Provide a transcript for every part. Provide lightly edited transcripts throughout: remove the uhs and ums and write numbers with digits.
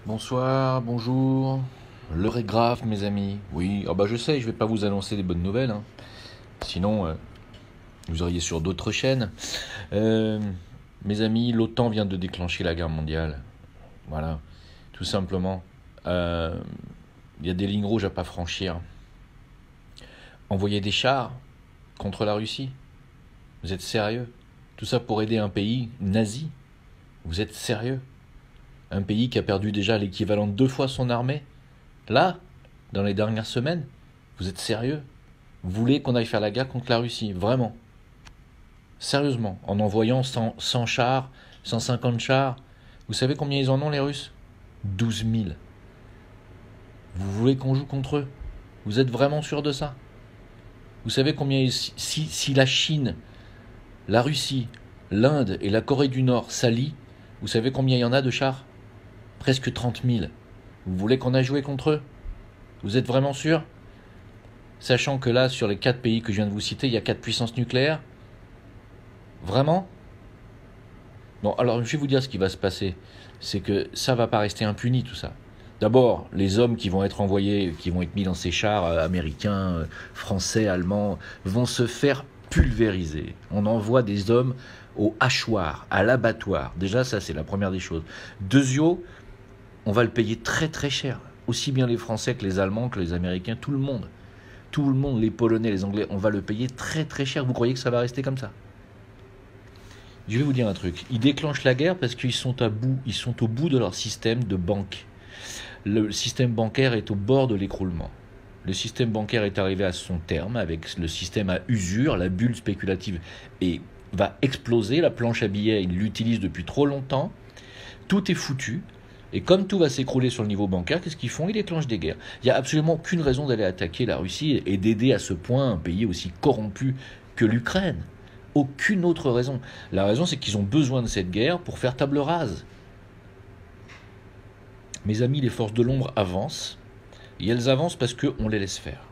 Bonsoir, bonjour. L'heure est grave, mes amis. Oui, je sais, je vais pas vous annoncer des bonnes nouvelles, hein. Sinon, vous auriez sur d'autres chaînes. Euh, Mes amis, l'OTAN vient de déclencher la guerre mondiale. Voilà, tout simplement. Euh, Il y a des lignes rouges à pas franchir. Envoyer des chars contre la Russie. Vous êtes sérieux? Tout ça pour aider un pays nazi? Vous êtes sérieux? Un pays qui a perdu déjà l'équivalent de 2 fois son armée? Là, dans les dernières semaines, vous êtes sérieux? Vous voulez qu'on aille faire la guerre contre la Russie? Vraiment? Sérieusement? En envoyant 100 chars, 150 chars? Vous savez combien ils en ont, les Russes? 12 000. Vous voulez qu'on joue contre eux? Vous êtes vraiment sûr de ça? Vous savez combien... Si la Chine, la Russie, l'Inde et la Corée du Nord s'allient, vous savez combien il y en a de chars? Presque 30 000. Vous voulez qu'on aille jouer contre eux? Vous êtes vraiment sûr? Sachant que là, sur les 4 pays que je viens de vous citer, il y a 4 puissances nucléaires? Vraiment? Bon, alors je vais vous dire ce qui va se passer. C'est que ça va pas rester impuni, tout ça. D'abord, les hommes qui vont être envoyés, qui vont être mis dans ces chars américains, français, allemands, vont se faire pulvériser. On envoie des hommes au hachoir, à l'abattoir. Déjà, ça, c'est la première des choses. Deuxièmement, on va le payer très très cher. Aussi bien les Français que les Allemands, que les Américains, tout le monde. Tout le monde, les Polonais, les Anglais, on va le payer très très cher. Vous croyez que ça va rester comme ça? Je vais vous dire un truc. Ils déclenchent la guerre parce qu'ils sont ils sont au bout de leur système de banque. Le système bancaire est au bord de l'écroulement. Le système bancaire est arrivé à son terme avec le système à usure, la bulle spéculative et va exploser. La planche à billets, ils l'utilisent depuis trop longtemps. Tout est foutu. Et comme tout va s'écrouler sur le niveau bancaire, qu'est-ce qu'ils font? Ils déclenchent des guerres. Il n'y a absolument aucune raison d'aller attaquer la Russie et d'aider à ce point un pays aussi corrompu que l'Ukraine. Aucune autre raison. La raison, c'est qu'ils ont besoin de cette guerre pour faire table rase. Mes amis, les forces de l'ombre avancent. Et elles avancent parce qu'on les laisse faire.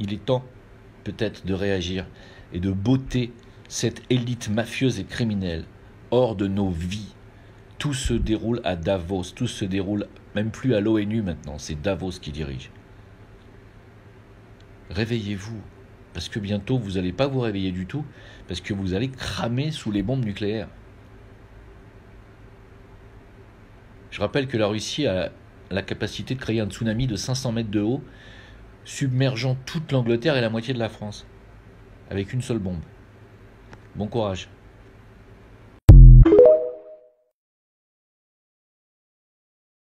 Il est temps, peut-être, de réagir et de botter cette élite mafieuse et criminelle hors de nos vies. Tout se déroule à Davos, tout se déroule même plus à l'ONU maintenant, c'est Davos qui dirige. Réveillez-vous, parce que bientôt vous n'allez pas vous réveiller du tout, parce que vous allez cramer sous les bombes nucléaires. Je rappelle que la Russie a la capacité de créer un tsunami de 500 mètres de haut, submergeant toute l'Angleterre et la moitié de la France, avec une seule bombe. Bon courage.